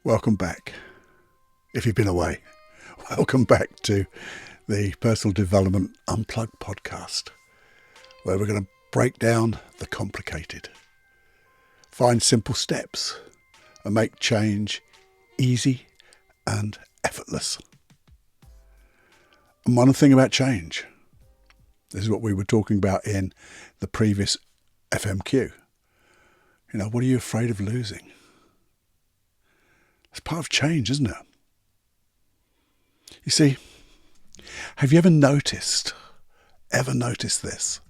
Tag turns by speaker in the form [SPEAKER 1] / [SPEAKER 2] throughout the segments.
[SPEAKER 1] Welcome back. If you've been away, welcome back to the Personal Development Unplugged podcast, where we're going to break down the complicated, find simple steps, and make change easy and effortless. And one thing about change, this is what we were talking about in the previous FMQ. What are you afraid of losing? It's part of change, isn't it? You see, have you ever noticed this?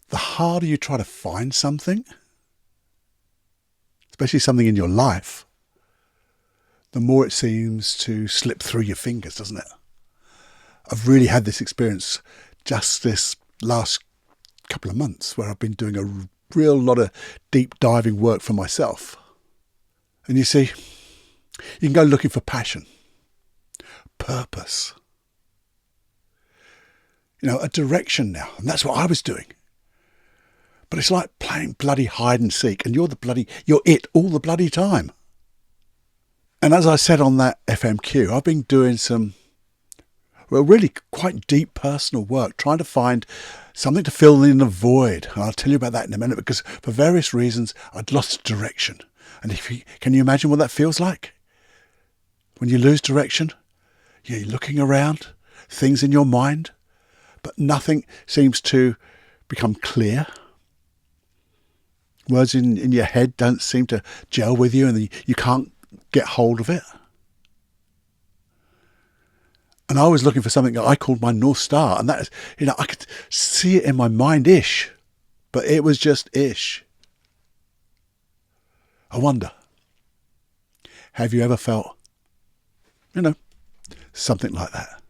[SPEAKER 1] The harder you try to find something, especially something in your life, the more it seems to slip through your fingers, doesn't it? I've really had this experience just this last couple of months where I've been doing a real lot of deep diving work for myself. And you see, you can go looking for passion, purpose, a direction now. And that's what I was doing. But it's like playing bloody hide and seek, and you're it all the bloody time. And as I said on that FMQ, I've been doing some, really quite deep personal work, trying to find something to fill in the void. And I'll tell you about that in a minute, because for various reasons, I'd lost direction. And can you imagine what that feels like? When you lose direction, you're looking around, things in your mind, but nothing seems to become clear. Words in your head don't seem to gel with you, and you can't get hold of it. And I was looking for something that I called my North Star, and that is, I could see it in my mind-ish, but it was just ish. I wonder, have you ever felt, something like that?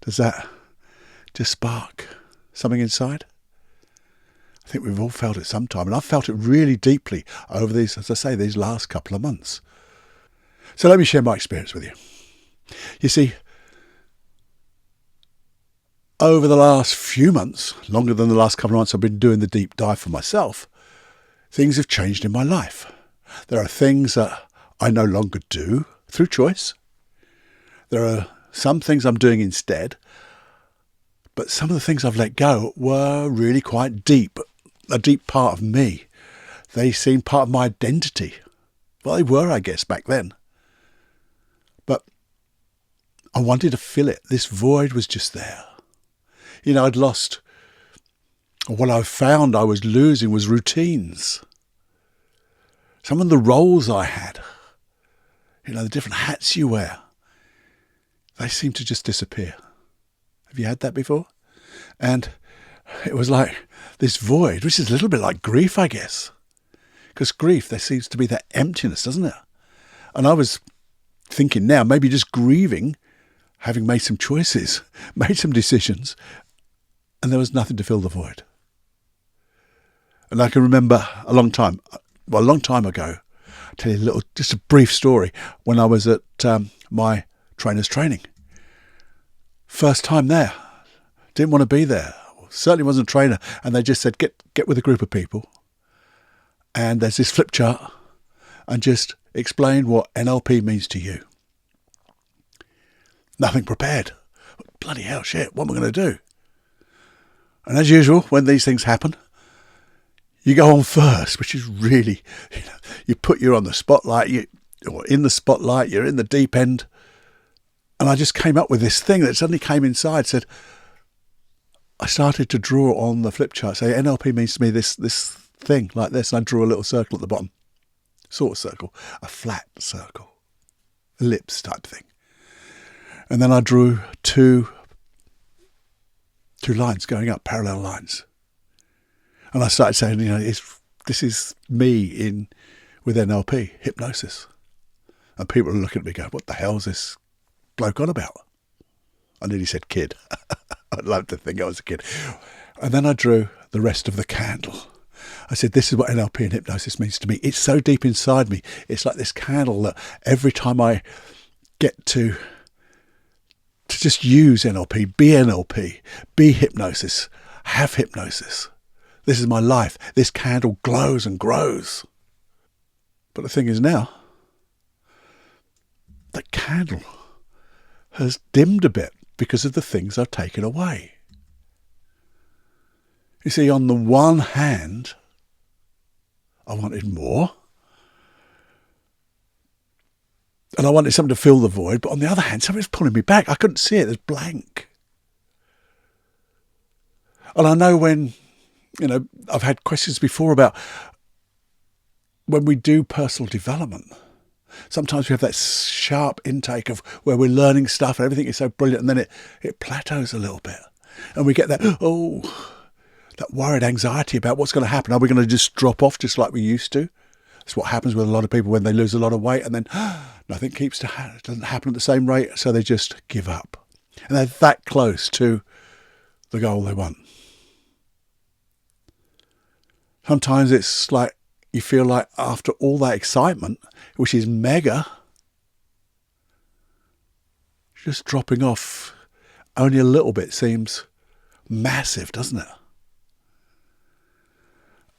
[SPEAKER 1] Does that just spark something inside? I think we've all felt it sometime, and I've felt it really deeply over these, as I say, these last couple of months. So let me share my experience with you. You see, over the last few months, longer than the last couple of months I've been doing the deep dive for myself, things have changed in my life. There are things that I no longer do through choice. There are some things I'm doing instead. But some of the things I've let go were really quite deep, a deep part of me. They seemed part of my identity. Well, they were, I guess, back then. But I wanted to fill it. This void was just there. I'd lost, or what I found I was losing was routines. Some of the roles I had, the different hats you wear, they seem to just disappear. Have you had that before? And it was like this void, which is a little bit like grief, I guess. Because grief, there seems to be that emptiness, doesn't it? And I was thinking now, maybe just grieving, having made some choices, made some decisions, and there was nothing to fill the void. And I can remember a long time ago, I'll tell you just a brief story, when I was at my trainer's training. First time there, didn't want to be there, certainly wasn't a trainer, and they just said, get with a group of people, and there's this flip chart, and just explain what NLP means to you. Nothing prepared. Bloody hell, shit, what am I going to do? And as usual, when these things happen, you go on first, which is really, you're on the spotlight, you're in the deep end. And I just came up with this thing that suddenly came inside, said, I started to draw on the flip chart, say NLP means to me this thing like this, and I drew a little circle at the bottom, sort of circle, a flat circle, ellipse type thing. And then I drew two lines going up, parallel lines. And I started saying, this is me with NLP, hypnosis. And people are looking at me going, what the hell is this bloke on about? I nearly said kid. I'd love to think I was a kid. And then I drew the rest of the candle. I said, this is what NLP and hypnosis means to me. It's so deep inside me. It's like this candle that every time I get to just use NLP, be hypnosis, have hypnosis. This is my life. This candle glows and grows. But the thing is now, the candle has dimmed a bit because of the things I've taken away. You see, on the one hand, I wanted more. And I wanted something to fill the void. But on the other hand, something was pulling me back. I couldn't see it. It was blank. And I know when, I've had questions before about when we do personal development, sometimes we have that sharp intake of where we're learning stuff and everything is so brilliant, and then it plateaus a little bit. And we get that worried anxiety about what's going to happen. Are we going to just drop off just like we used to? That's what happens with a lot of people when they lose a lot of weight, and then nothing doesn't happen at the same rate, so they just give up. And they're that close to the goal they want. Sometimes it's like you feel like after all that excitement, which is mega, just dropping off only a little bit seems massive, doesn't it?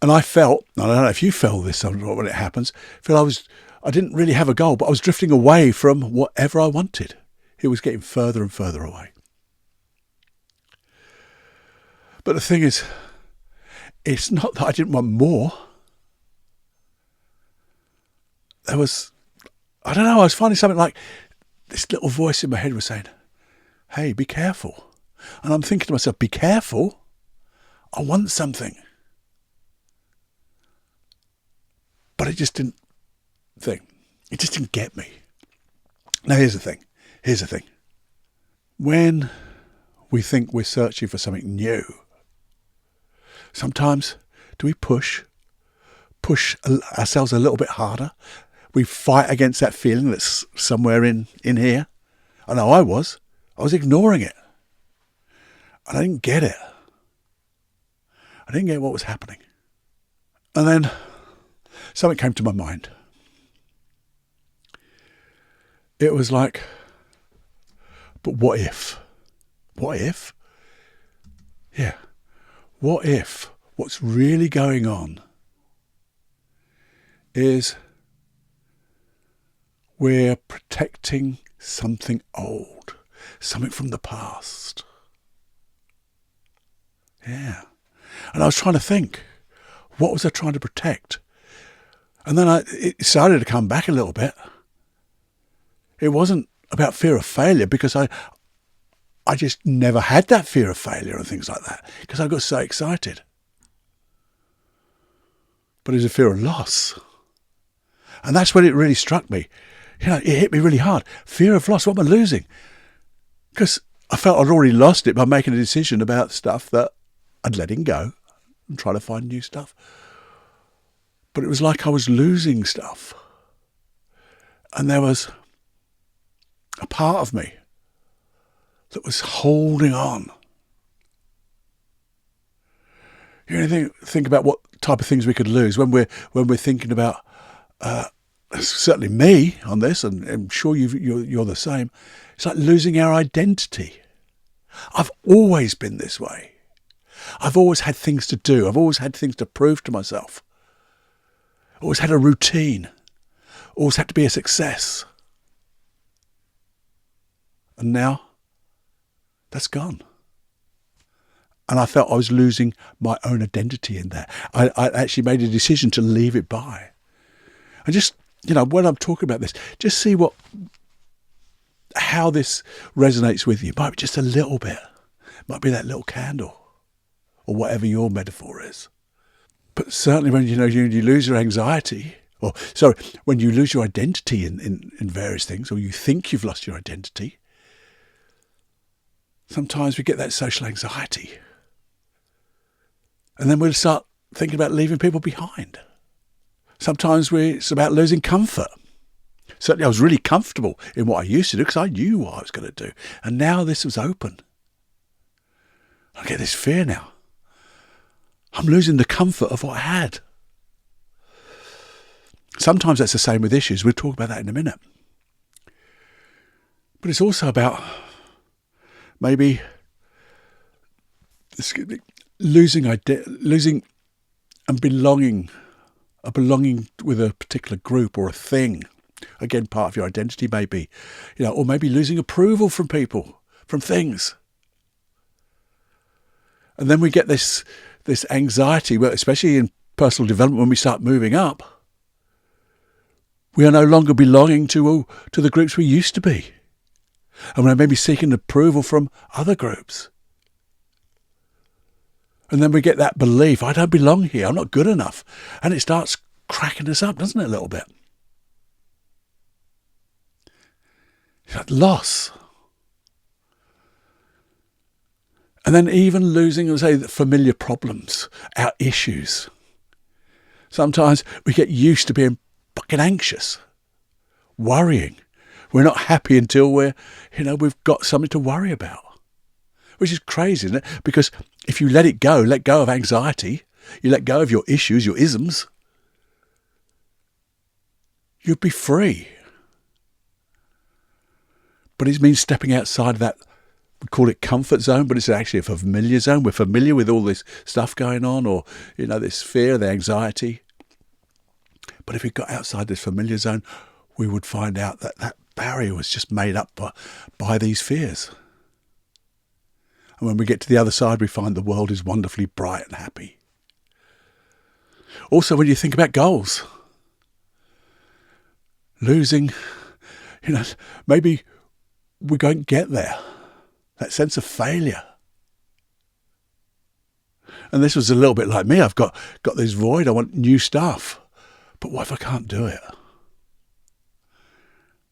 [SPEAKER 1] And I don't know if you felt this when it happens, I didn't really have a goal, but I was drifting away from whatever I wanted. It was getting further and further away. But the thing is, it's not that I didn't want more. I was finding something like this little voice in my head was saying, hey, be careful. And I'm thinking to myself, be careful? I want something. But it just didn't get me. Now here's the thing. When we think we're searching for something new, sometimes do we push ourselves a little bit harder? We fight against that feeling that's somewhere in here. I know I was ignoring it. And I didn't get it. I didn't get what was happening. And then something came to my mind. It was like, but what if? What if? Yeah. What if what's really going on is we're protecting something old, something from the past? Yeah. And I was trying to think, what was I trying to protect? And then it started to come back a little bit. It wasn't about fear of failure, because I just never had that fear of failure and things like that, because I got so excited. But it was a fear of loss. And that's when it really struck me. It hit me really hard. Fear of loss. What am I losing? Because I felt I'd already lost it by making a decision about stuff that I'd letting go and trying to find new stuff. But it was like I was losing stuff. And there was a part of me that was holding on. Think about what type of things we could lose when we're thinking about, certainly me on this, and I'm sure you're the same. It's like losing our identity. I've always been this way. I've always had things to do. I've always had things to prove to myself. Always had a routine. Always had to be a success. And now, that's gone. And I felt I was losing my own identity in that. I actually made a decision to leave it by. And just, when I'm talking about this, just see how this resonates with you. Might be just a little bit. Might be that little candle, or whatever your metaphor is. But certainly when you lose your anxiety, when you lose your identity in various things, or you think you've lost your identity, sometimes we get that social anxiety. And then we'll start thinking about leaving people behind. Sometimes it's about losing comfort. Certainly I was really comfortable in what I used to do because I knew what I was going to do. And now this was open. I get this fear now. I'm losing the comfort of what I had. Sometimes that's the same with issues. We'll talk about that in a minute. But it's also about maybe losing and belonging with a particular group or a thing. Again, part of your identity maybe, or maybe losing approval from people, from things. And then we get this anxiety, especially in personal development, when we start moving up. We are no longer belonging to the groups we used to be. And we're maybe seeking approval from other groups. And then we get that belief, I don't belong here, I'm not good enough. And it starts cracking us up, doesn't it, a little bit? That loss. And then even losing, say, the familiar problems, our issues. Sometimes we get used to being fucking anxious, worrying. We're not happy until we've got something to worry about. Which is crazy, isn't it? Because if you let go of anxiety, you let go of your issues, your isms, you'd be free. But it means stepping outside of that, we call it comfort zone, but it's actually a familiar zone. We're familiar with all this stuff going on, or, this fear, the anxiety. But if we got outside this familiar zone, we would find out that barrier was just made up by these fears. And when we get to the other side, we find the world is wonderfully bright and happy. Also, when you think about goals, losing, maybe we don't get there. That sense of failure. And this was a little bit like me. I've got this void. I want new stuff. But what if I can't do it?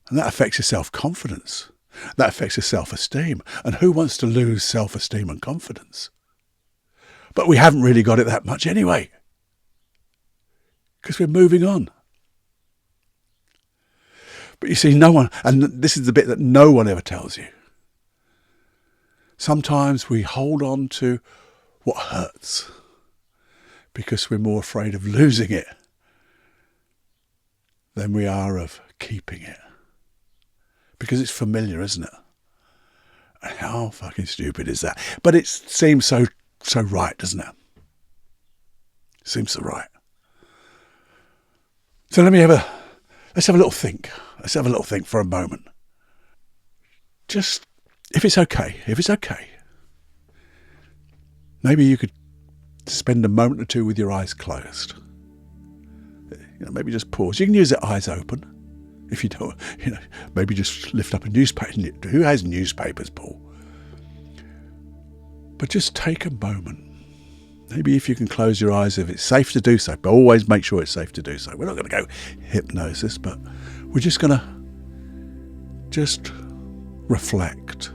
[SPEAKER 1] And that affects your self-confidence. That affects your self-esteem. And who wants to lose self-esteem and confidence? But we haven't really got it that much anyway. Because we're moving on. But you see, no one, and this is the bit that no one ever tells you. Sometimes we hold on to what hurts because we're more afraid of losing it than we are of keeping it. Because it's familiar, isn't it? And how fucking stupid is that? But it seems so right, doesn't it? Seems so right. So let's have a little think. Let's have a little think for a moment. Just, if it's okay, maybe you could spend a moment or two with your eyes closed. Maybe just pause. You can use the eyes open. If you don't, maybe just lift up a newspaper. Who has newspapers, Paul? But just take a moment. Maybe if you can close your eyes, if it's safe to do so, but always make sure it's safe to do so. We're not going to go hypnosis, but we're just going to reflect.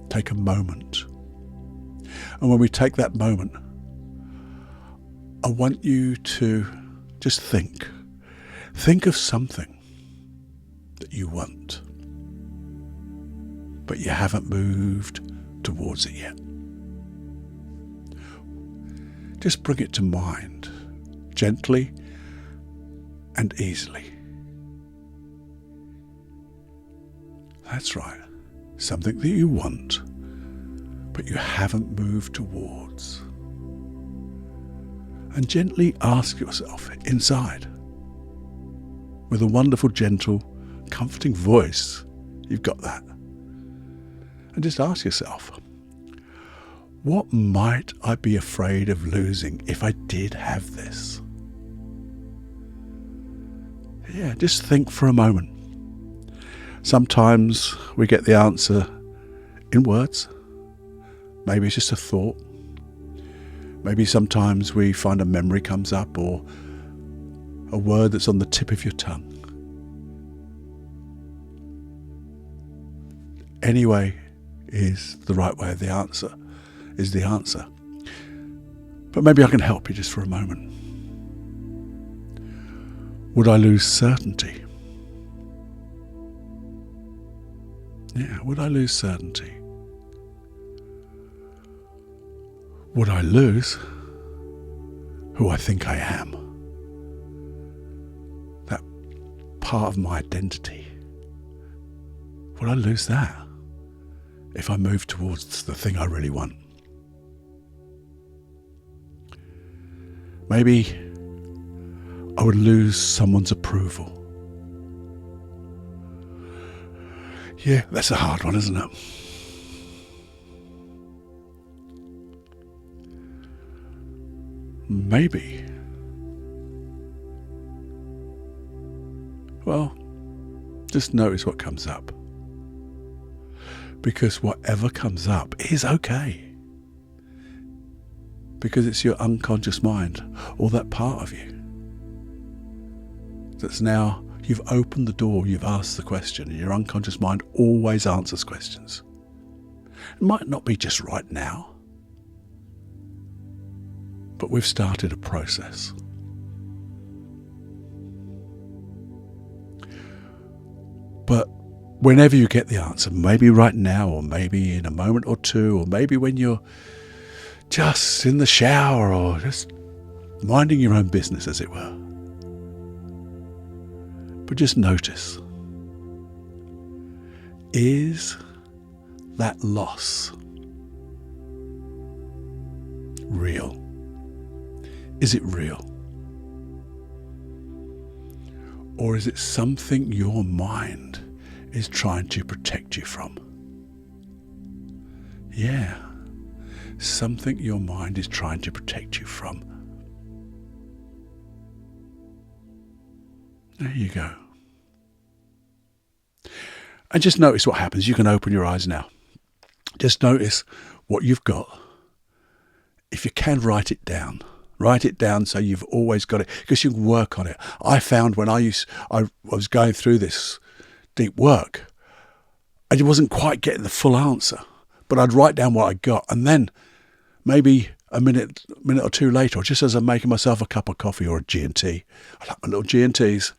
[SPEAKER 1] Take a moment. And when we take that moment, I want you to just think. Think of something that you want, but you haven't moved towards it yet. Just bring it to mind, gently and easily. That's right. Something that you want, but you haven't moved towards. And gently ask yourself inside, with a wonderful, gentle, comforting voice, you've got that. And just ask yourself, what might I be afraid of losing if I did have this? Yeah, just think for a moment. Sometimes we get the answer in words. Maybe it's just a thought. Maybe sometimes we find a memory comes up or a word that's on the tip of your tongue. Anyway is the right way of the answer, is the answer. But maybe I can help you just for a moment. Would I lose certainty? Yeah, would I lose certainty? Would I lose who I think I am? That part of my identity. Would I lose that if I move towards the thing I really want? Maybe I would lose someone's approval. Yeah, that's a hard one, isn't it? Maybe. Well, just notice what comes up. Because whatever comes up is okay. Because it's your unconscious mind, or that part of you, that's now, you've opened the door, you've asked the question, and your unconscious mind always answers questions. It might not be just right now, but we've started a process. But whenever you get the answer, maybe right now, or maybe in a moment or two, or maybe when you're just in the shower, or just minding your own business, as it were. But just notice, is that loss real? Is it real? Or is it something your mind is trying to protect you from? Yeah, something your mind is trying to protect you from. There you go. And just notice what happens. You can open your eyes now. Just notice what you've got. If you can, write it down. Write it down so you've always got it, because you can work on it. I found when I was going through this deep work, I wasn't quite getting the full answer, but I'd write down what I got, and then maybe a minute or two later, or just as I'm making myself a cup of coffee or a G&T, I like my little G&Ts,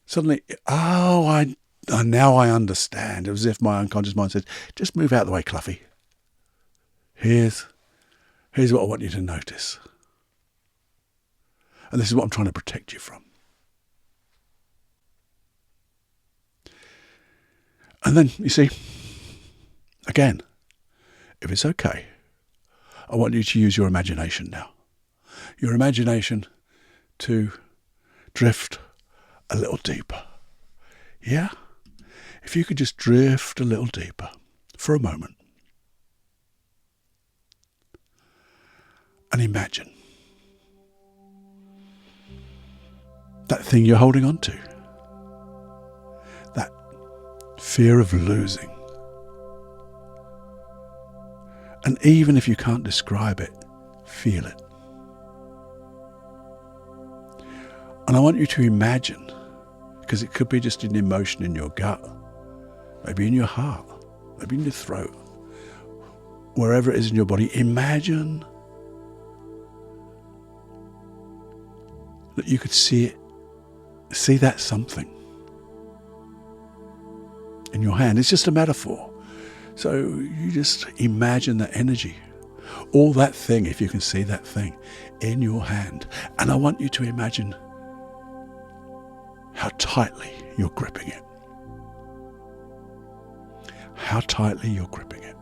[SPEAKER 1] suddenly, now I understand. It was as if my unconscious mind said, just move out of the way, Cluffy. Here's what I want you to notice. And this is what I'm trying to protect you from. And then, you see, again, if it's okay, I want you to use your imagination now. Your imagination to drift a little deeper. Yeah? If you could just drift a little deeper for a moment. And imagine that thing you're holding on to. That fear of losing. And even if you can't describe it, feel it. And I want you to imagine, because it could be just an emotion in your gut, maybe in your heart, maybe in your throat, wherever it is in your body, imagine that you could see it, see that something in your hand. It's just a metaphor. So you just imagine that energy, all that thing, if you can see that thing in your hand. And I want you to imagine how tightly you're gripping it. How tightly you're gripping it.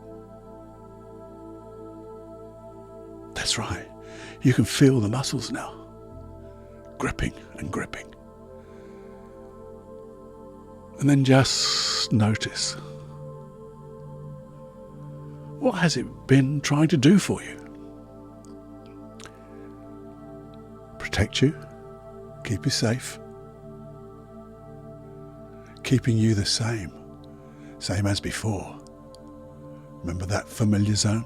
[SPEAKER 1] That's right. You can feel the muscles now. Gripping and gripping. And then just notice, what has it been trying to do for you? Protect you, keep you safe, keeping you the same as before. Remember that familiar zone?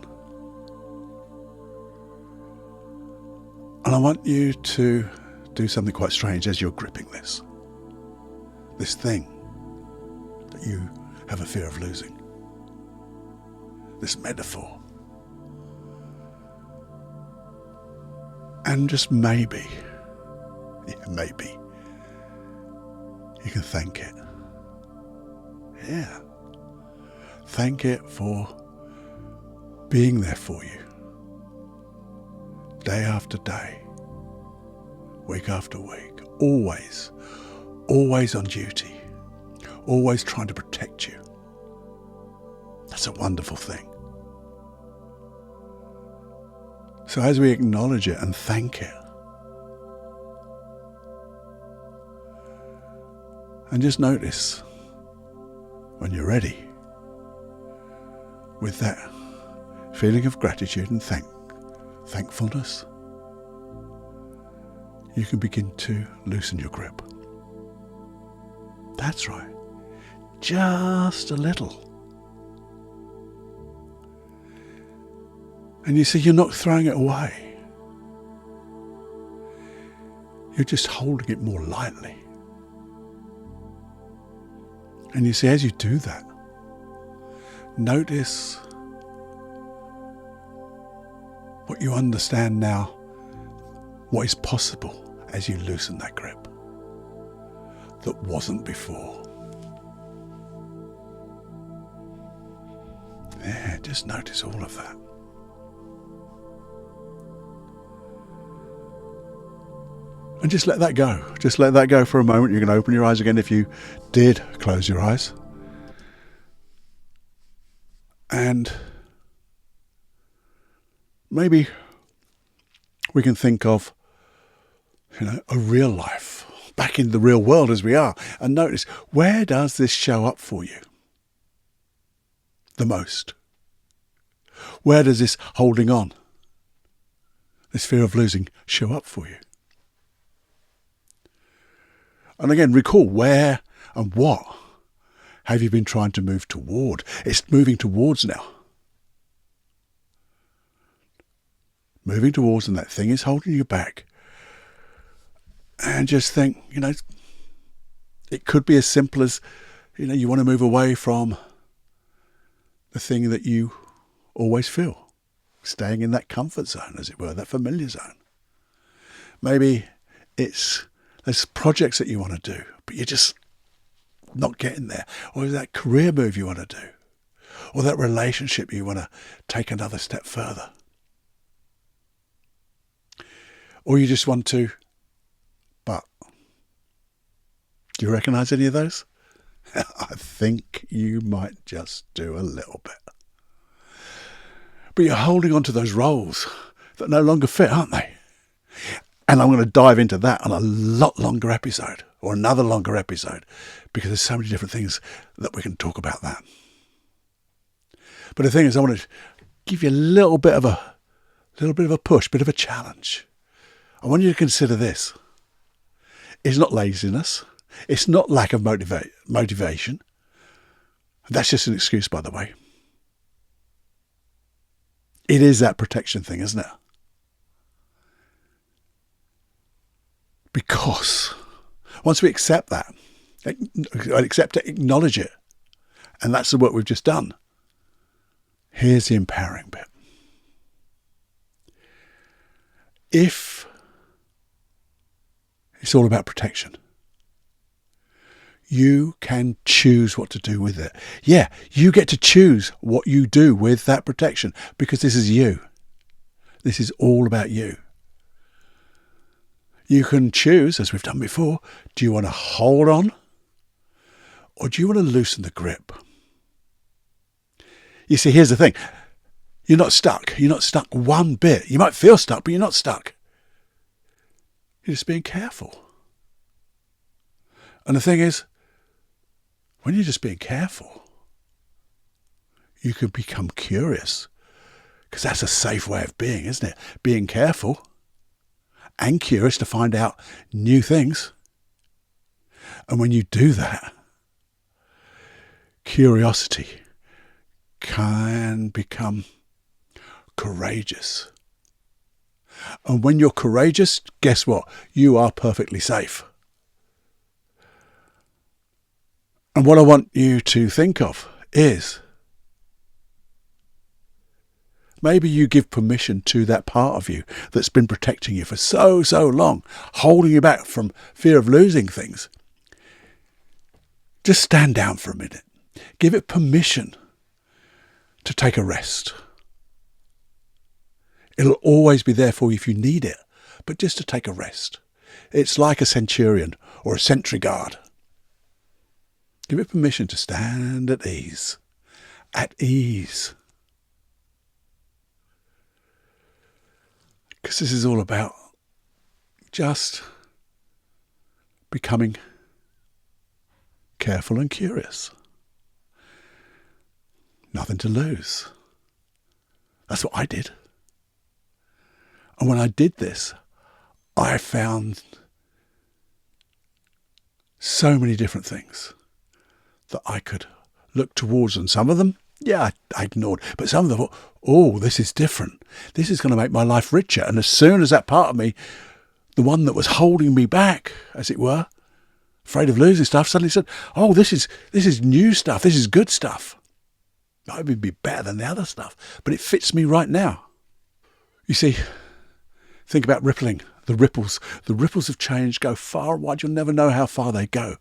[SPEAKER 1] And I want you to do something quite strange as you're gripping this thing that you have a fear of losing, this metaphor. And just maybe, you can thank it. Yeah. Thank it for being there for you. Day after day. Week after week. Always on duty. Always trying to protect you. That's a wonderful thing. So as we acknowledge it and thank it, and just notice when you're ready, with that feeling of gratitude and thankfulness, you can begin to loosen your grip. That's right. Just a little. And you see, you're not throwing it away. You're just holding it more lightly. And you see, as you do that, notice what you understand now, what is possible as you loosen that grip that wasn't before. Yeah, just notice all of that. And just let that go. Just let that go for a moment. You can open your eyes again if you did close your eyes. And maybe we can think of, a real life, back in the real world as we are, and notice, where does this show up for you the most? Where does this holding on, this fear of losing, show up for you? And again, recall where and what have you been trying to move toward? It's moving towards now. Moving towards, and that thing is holding you back. And just think, it could be as simple as, you want to move away from the thing that you always feel. Staying in that comfort zone, as it were, that familiar zone. Maybe there's projects that you want to do, but you're just not getting there. Or that career move you want to do. Or that relationship you want to take another step further. Or you just want to, but do you recognise any of those? I think you might just do a little bit. But you're holding on to those roles that no longer fit, aren't they? And I'm going to dive into that on a lot longer episode, or another longer episode, because there's so many different things that we can talk about that. But the thing is, I want to give you a little bit of a push, bit of a challenge. I want you to consider this. It's not laziness. It's not lack of motivation. That's just an excuse, by the way. It is that protection thing, isn't it? Because once we accept that, acknowledge it, and that's the work we've just done, here's the empowering bit. If it's all about protection, you can choose what to do with it. Yeah, you get to choose what you do with that protection, because this is you. This is all about you. You can choose, as we've done before, do you want to hold on, or do you want to loosen the grip? You see, here's the thing. You're not stuck. You're not stuck one bit. You might feel stuck, but you're not stuck. You're just being careful. And the thing is, when you're just being careful, you can become curious, because that's a safe way of being, isn't it? Being careful and curious to find out new things. And when you do that, curiosity can become courageous. And when you're courageous, guess what? You are perfectly safe. And what I want you to think of is, maybe you give permission to that part of you that's been protecting you for so long, holding you back from fear of losing things. Just stand down for a minute. Give it permission to take a rest. It'll always be there for you if you need it, but just to take a rest. It's like a centurion or a sentry guard. Give it permission to stand at ease. At ease. Because this is all about just becoming careful and curious. nothing to lose. That's what I did. And when I did this, I found so many different things that I could look towards. And some of them, yeah, I ignored. But some of them thought, oh, this is different. This is going to make my life richer. And as soon as that part of me, the one that was holding me back, as it were, afraid of losing stuff, suddenly said, oh, this is new stuff. This is good stuff. It would be better than the other stuff, but it fits me right now. You see, think about rippling. The ripples of change go far and wide. You'll never know how far they go.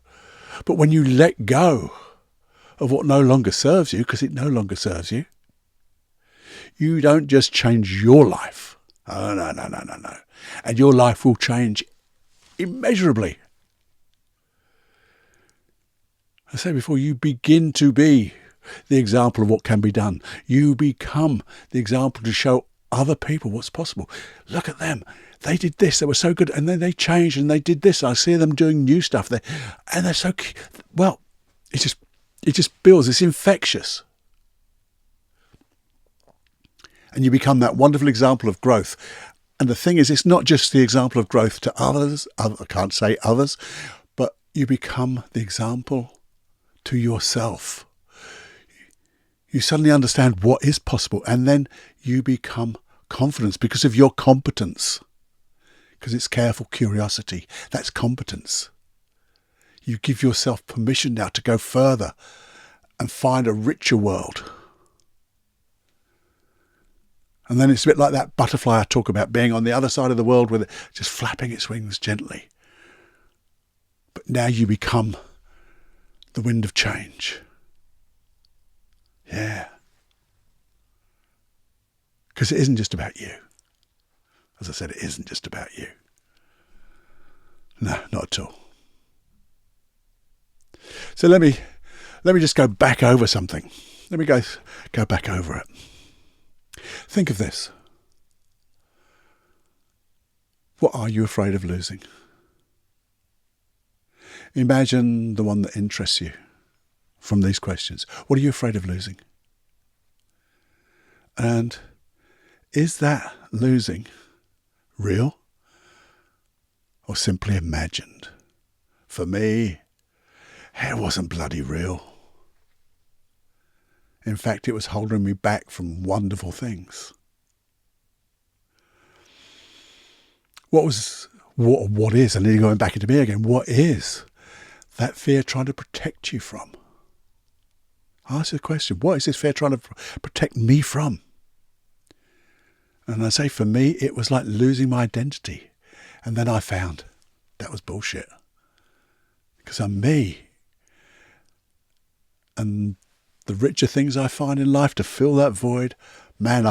[SPEAKER 1] But when you let go of what no longer serves you, because it no longer serves you, you don't just change your life. Oh, no. And your life will change immeasurably. I said before, you begin to be the example of what can be done. You become the example to show other people what's possible. Look at them. They did this. They were so good. And then they changed and they did this. I see them doing new stuff. And they're so cute. Well, it just builds. It's infectious. And you become that wonderful example of growth. And the thing is, it's not just the example of growth to others. I can't say others. But you become the example to yourself. You suddenly understand what is possible, and then you become confident because of your competence. Because it's careful curiosity. That's competence. You give yourself permission now to go further and find a richer world. And then it's a bit like that butterfly I talk about, being on the other side of the world with it, just flapping its wings gently. But now you become the wind of change. Yeah. Because it isn't just about you. As I said, it isn't just about you. No, not at all. So let me just go back over something. Let me go back over it. Think of this. What are you afraid of losing? Imagine the one that interests you from these questions. What are you afraid of losing? And is that losing real or simply imagined? For me, it wasn't bloody real. In fact, it was holding me back from wonderful things. What is, and then going back into me again, what is that fear trying to protect you from? Ask the question, what is this fear trying to protect me from? And I say for me, it was like losing my identity. And then I found that was bullshit. Because I'm me. And the richer things I find in life to fill that void, man,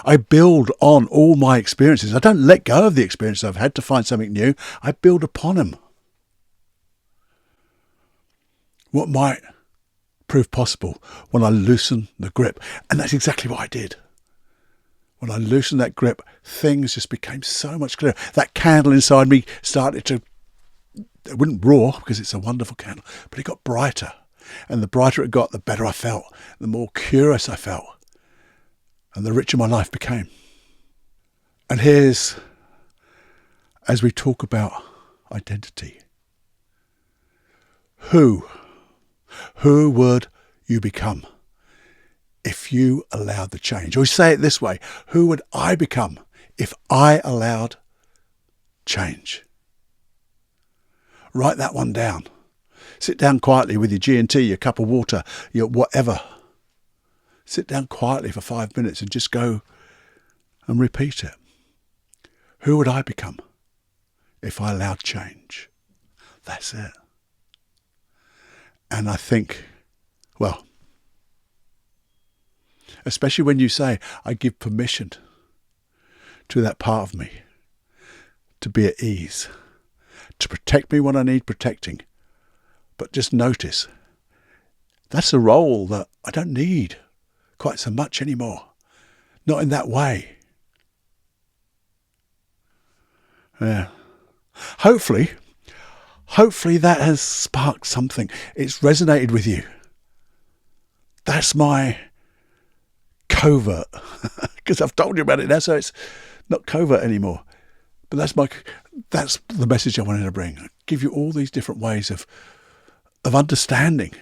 [SPEAKER 1] I build on all my experiences. I don't let go of the experiences I've had to find something new. I build upon them. What might prove possible when I loosen the grip? And that's exactly what I did. When I loosened that grip, things just became so much clearer. That candle inside me started to, it wouldn't roar because it's a wonderful candle, but it got brighter. And the brighter it got, the better I felt, the more curious I felt, and the richer my life became. And here's, as we talk about identity, who would you become if you allowed the change? Or say it this way, who would I become if I allowed change? Write that one down. Sit down quietly with your G&T, your cup of water, your whatever. Sit down quietly for 5 minutes and just go and repeat it. Who would I become if I allowed change? That's it. And I think, well, especially when you say, I give permission to that part of me to be at ease, to protect me when I need protecting. But just notice, that's a role that I don't need quite so much anymore. Not in that way. Yeah. Hopefully that has sparked something. It's resonated with you. That's my covert, because I've told you about it now, so it's not covert anymore. But that's the message I wanted to bring. Give you all these different ways of understanding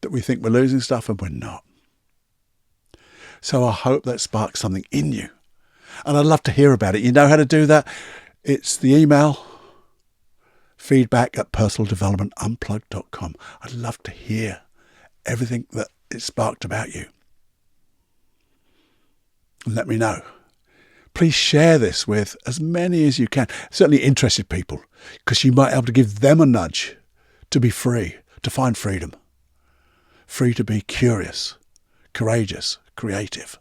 [SPEAKER 1] that we think we're losing stuff and we're not. So I hope that sparks something in you. And I'd love to hear about it. You know how to do that? It's the email, feedback@personaldevelopmentunplugged.com. I'd love to hear everything that it sparked about you. And let me know. Please share this with as many as you can, certainly interested people, because you might be able to give them a nudge to be free, to find freedom, free to be curious, courageous, creative,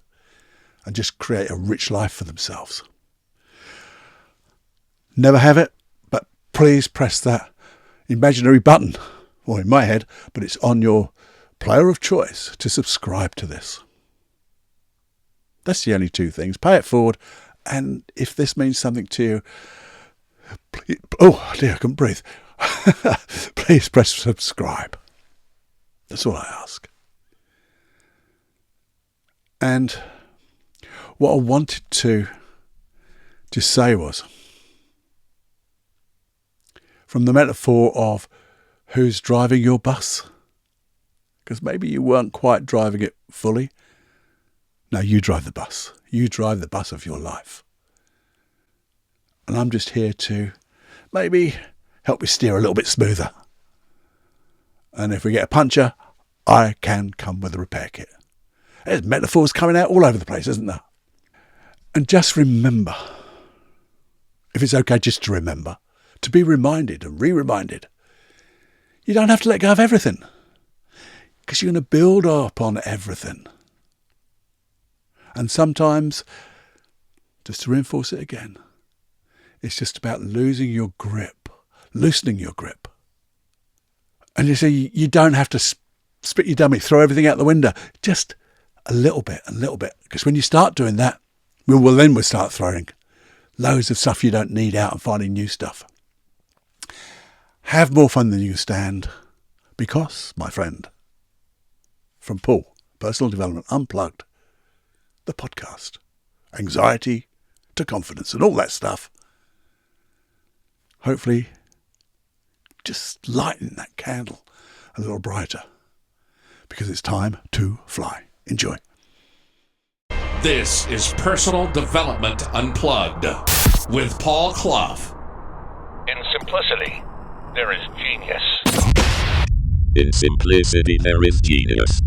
[SPEAKER 1] and just create a rich life for themselves. Never have it, but please press that imaginary button, or in my head, but it's on your player of choice to subscribe to this. That's the only two things. Pay it forward, and if this means something to you, please, oh dear, I couldn't breathe. Please press subscribe. That's all I ask. And what I wanted to just say was, from the metaphor of who's driving your bus, because maybe you weren't quite driving it fully. No, you drive the bus. You drive the bus of your life. And I'm just here to maybe help you steer a little bit smoother. And if we get a puncture, I can come with a repair kit. There's metaphors coming out all over the place, isn't there? And just remember, if it's okay just to remember, to be reminded and re-reminded, you don't have to let go of everything, because you're going to build up on everything. And sometimes, just to reinforce it again, it's just about losing your grip, loosening your grip. And you see, you don't have to spit your dummy, throw everything out the window, just a little bit, because when you start doing that, we'll start throwing loads of stuff you don't need out and finding new stuff. Have more fun than you stand, because, my friend, from Paul, Personal Development Unplugged, the podcast, anxiety to confidence and all that stuff, hopefully just lighten that candle a little brighter, because it's time to fly. Enjoy.
[SPEAKER 2] This is Personal Development Unplugged with Paul Clough.
[SPEAKER 3] In simplicity, there is genius.
[SPEAKER 4] In simplicity, there is genius.